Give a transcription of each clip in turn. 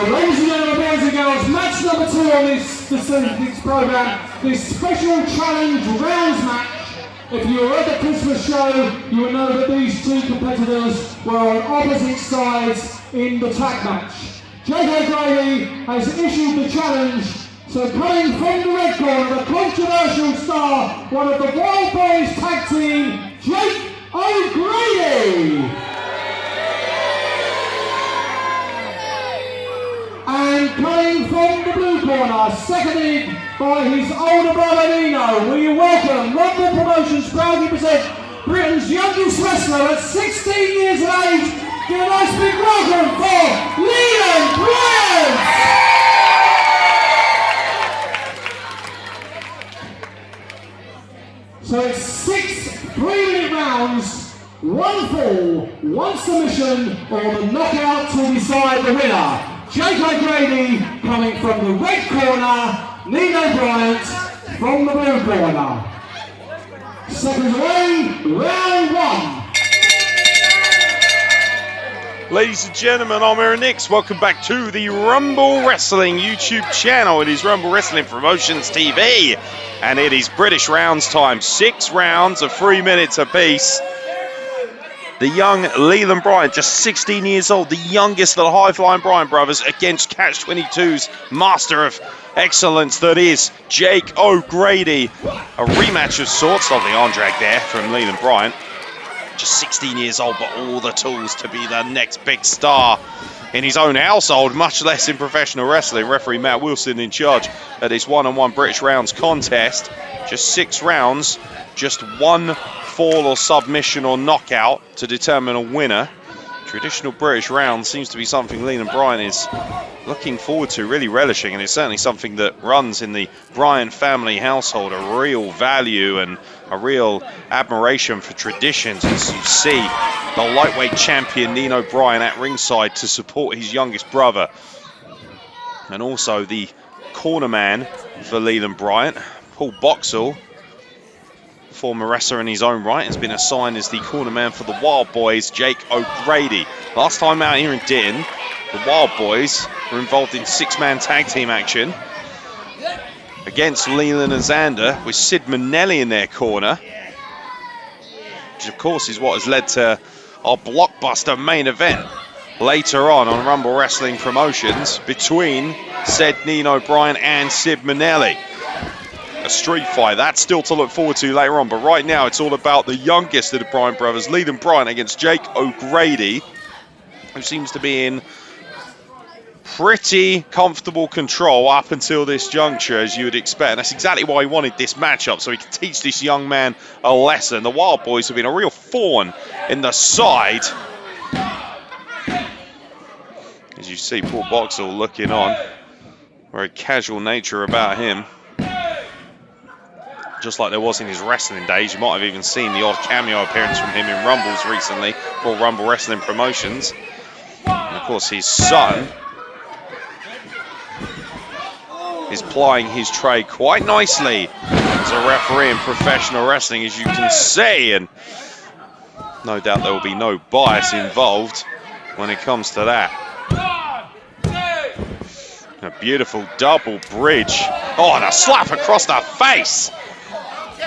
ladies and gentlemen, boys and girls, match number 2 on this evening's programme, this special challenge rounds match. If you were at the Christmas show, you will know that these two competitors were on opposite sides in the tag match. Jake O'Grady has issued the challenge, so coming from the red corner, the controversial star, one of the Wild Boyz tag team, Jake O'Grady. And coming from the blue corner, seconded by his older brother Nino, will you welcome Rumble Promotions proudly present Britain's youngest wrestler at 16 years of age. Give a nice big welcome for Leland Bryant! So it's 6 3-minute rounds, 1 fall, 1 submission, or the knockout to decide the winner. Jake O'Grady coming from the red corner, Nino Bryant from the blue corner. Seconds away, round 1. Ladies and gentlemen, I'm Aaron Nix. Welcome back to the Rumble Wrestling YouTube channel. It is Rumble Wrestling Promotions TV, and it is British rounds time. 6 rounds of 3 minutes apiece. The young Leland Bryant, just 16 years old, the youngest of the high-flying Bryant brothers, against Catch-22's master of excellence that is Jake O'Grady. A rematch of sorts. Lovely arm drag there from Leland Bryant. Just 16 years old, but all the tools to be the next big star in his own household, much less in professional wrestling. Referee Matt Wilson in charge at this one-on-one British rounds contest. Just 6 rounds, just 1 fall or submission or knockout to determine a winner. Traditional British round seems to be something Leland Bryant is looking forward to, really relishing, and it's certainly something that runs in the Bryant family household, a real value and a real admiration for traditions, as you see the lightweight champion Nino Bryant at ringside to support his youngest brother, and also the corner man for Leland Bryant, Paul Boxall, former wrestler in his own right, has been assigned as the corner man for the Wild Boyz, Jake O'Grady. Last time out here in Ditton, the Wild Boyz were involved in 6-man tag team action against Leland and Xander, with Sid Manelli in their corner, which of course is what has led to our blockbuster main event later on Rumble Wrestling Promotions between said Nino Bryant and Sid Manelli. A street fight, that's still to look forward to later on, but right now it's all about the youngest of the Bryant brothers, Leland Bryant, against Jake O'Grady, who seems to be in pretty comfortable control up until this juncture, as you would expect. And that's exactly why he wanted this matchup, so he could teach this young man a lesson. The Wild Boyz have been a real thorn in the side. As you see Paul Boxall looking on, very casual nature about him. Just like there was in his wrestling days. You might have even seen the odd cameo appearance from him in Rumbles recently for Rumble Wrestling Promotions. And of course his son is plying his trade quite nicely as a referee in professional wrestling, as you can see, and no doubt there will be no bias involved when it comes to that. A beautiful double bridge. Oh, and a slap across the face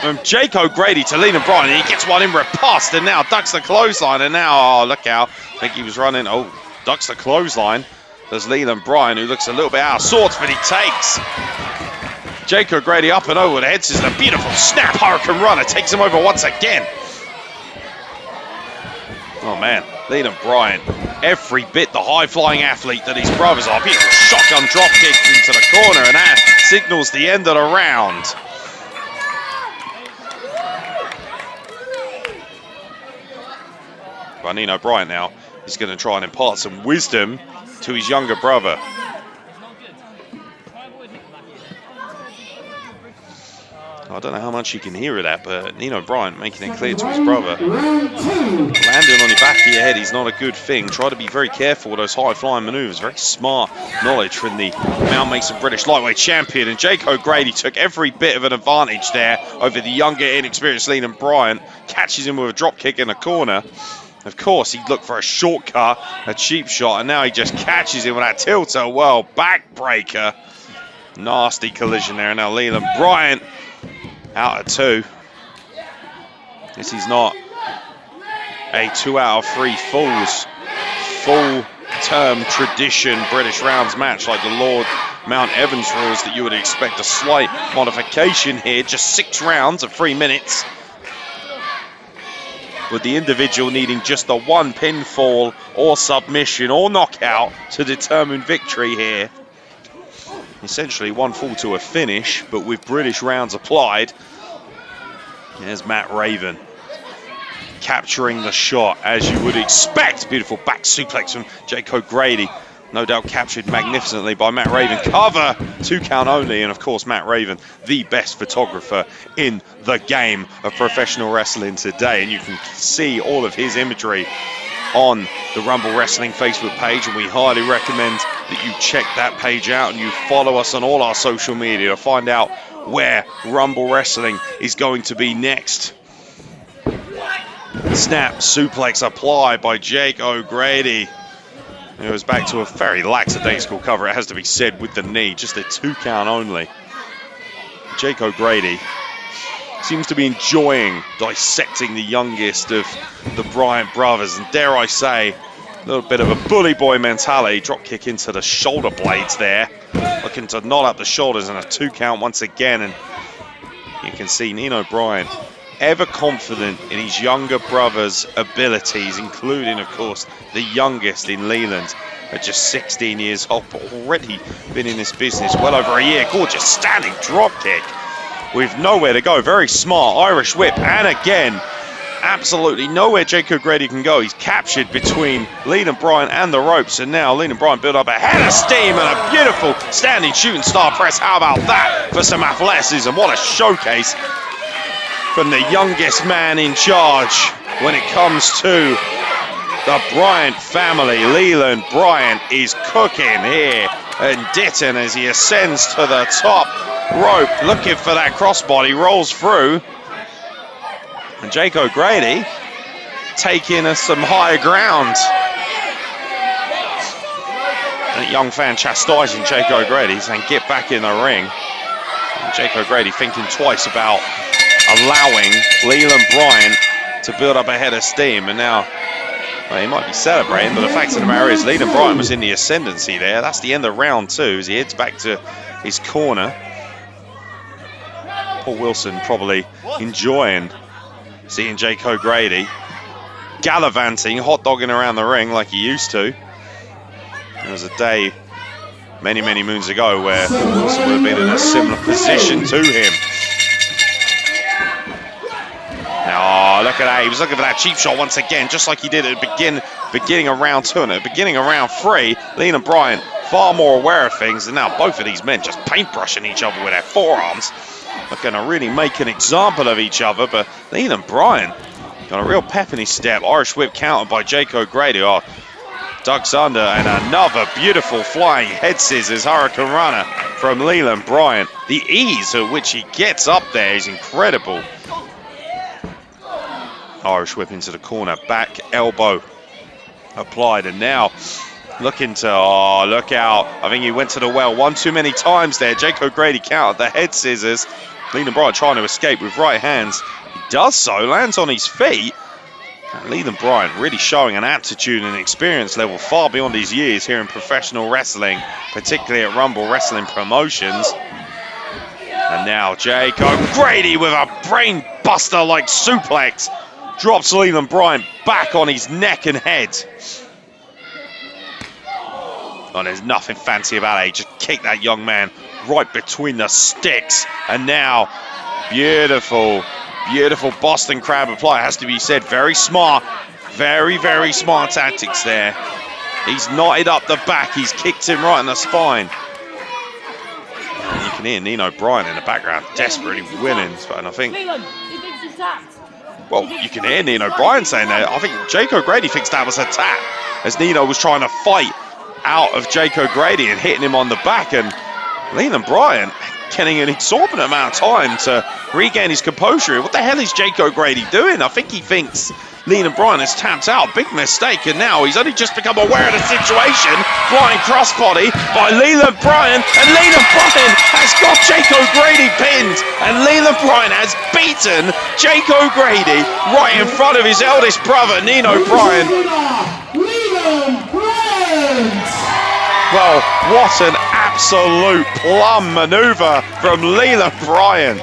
from Jake O'Grady to Leland Bryant, and he gets one in riposte and now ducks the clothesline, and now, oh, look out, I think he was running, oh, ducks the clothesline. There's Leland Bryant, who looks a little bit out of sorts, but he takes Jake O'Grady up and over the head. This is a beautiful snap hurricane runner, takes him over once again. Oh man, Leland Bryant, every bit the high-flying athlete that his brothers are. Beautiful shotgun drop kick into the corner, and that signals the end of the round. But Nino Bryant now is going to try and impart some wisdom to his younger brother. I don't know how much you can hear of that, but Nino Bryant making it clear to his brother. Landing on the back of your head is not a good thing. Try to be very careful with those high-flying maneuvers. Very smart knowledge from the Mount Mason British lightweight champion. And Jake O'Grady took every bit of an advantage there over the younger, inexperienced Leland Bryant. Catches him with a drop kick in the corner. Of course, he'd look for a shortcut, a cheap shot, and now he just catches it with that tilter. Well, backbreaker. Nasty collision there. Now Leland Bryant out of 2. This is not a 2 out of 3 falls. Full-term tradition British rounds match like the Lord Mount Evans rules that you would expect a slight modification here. Just 6 rounds of 3 minutes. With the individual needing just the 1 pinfall or submission or knockout to determine victory here. Essentially 1 fall to a finish, but with British rounds applied. There's Matt Raven capturing the shot as you would expect. Beautiful back suplex from Jake O'Grady. No doubt captured magnificently by Matt Raven. Cover, 2 count only, and of course Matt Raven, the best photographer in the game of professional wrestling today. And you can see all of his imagery on the Rumble Wrestling Facebook page, and we highly recommend that you check that page out and you follow us on all our social media to find out where Rumble Wrestling is going to be next. Snap suplex applied by Jake O'Grady. It was back to a very lackadaisical cover, it has to be said, with the knee. Just a 2 count only. Jake O'Grady seems to be enjoying dissecting the youngest of the Bryant brothers. And dare I say, a little bit of a bully boy mentality. Drop kick into the shoulder blades there. Looking to knot up the shoulders, and a 2 count once again. And you can see Nino Bryant ever confident in his younger brother's abilities, including, of course, the youngest in Leland, at just 16 years old, but already been in this business well over a year. Gorgeous standing drop kick with nowhere to go. Very smart Irish whip, and again, absolutely nowhere Jake O'Grady can go. He's captured between Leland Bryant and the ropes, and now Leland Bryant built up a head of steam and a beautiful standing shooting star press. How about that for some athleticism? What a showcase from the youngest man in charge when it comes to the Bryant family. Leland Bryant is cooking here, and Ditton, as he ascends to the top rope, looking for that crossbody, rolls through. And Jake O'Grady taking us some higher ground. And a young fan chastising Jake O'Grady, saying get back in the ring. And Jake O'Grady thinking twice about allowing Leland Bryant to build up a head of steam. And now, well, he might be celebrating, but the fact of the matter is Leland Bryant was in the ascendancy there. That's the end of round 2 as he heads back to his corner. Paul Wilson probably enjoying seeing Jake O'Grady gallivanting, hot dogging around the ring like he used to. There was a day many, many moons ago where Wilson would have been in a similar position to him. Oh, look at that. He was looking for that cheap shot once again, just like he did at the beginning of round 2. And at the beginning of round 3, Leland Bryant far more aware of things. And now both of these men just paintbrushing each other with their forearms. Looking to really make an example of each other. But Leland Bryant got a real pep in his step. Irish whip countered by Jake O'Grady. Oh, ducks under, and another beautiful flying head scissors hurricane runner from Leland Bryant. The ease at which he gets up there is incredible. Irish whip into the corner, back elbow applied, and now looking to, oh, look out. I think he went to the well one too many times there. Jake O'Grady countered the head scissors. Leland Bryant trying to escape with right hands. He does so, lands on his feet. And Leland Bryant really showing an aptitude and experience level far beyond his years here in professional wrestling, particularly at Rumble Wrestling Promotions. And now Jake O'Grady with a brain buster like suplex drops Leland Bryant back on his neck and head. Oh, there's nothing fancy about it. He just kicked that young man right between the sticks. And now, beautiful, beautiful Boston Crab apply. It has to be said, very smart. Very, very smart tactics there. He's knotted up the back. He's kicked him right in the spine. And you can hear Nino Bryant in the background, desperately winning. And I think, well, you can hear Nino Bryant saying that. I think Jake O'Grady thinks that was a tap, as Nino was trying to fight out of Jake O'Grady and hitting him on the back. And Leland Bryant getting an exorbitant amount of time to regain his composure. What the hell is Jake O'Grady doing? I think he thinks Leland Bryant has tapped out. Big mistake, and now he's only just become aware of the situation. Flying crossbody by Leland Bryant, and Leland Bryant has got Jake O'Grady pinned, and Leland Bryant has beaten Jake O'Grady right in front of his eldest brother, Nino Bryant. Leland Bryant! Well, what an absolute plum maneuver from Leland Bryant.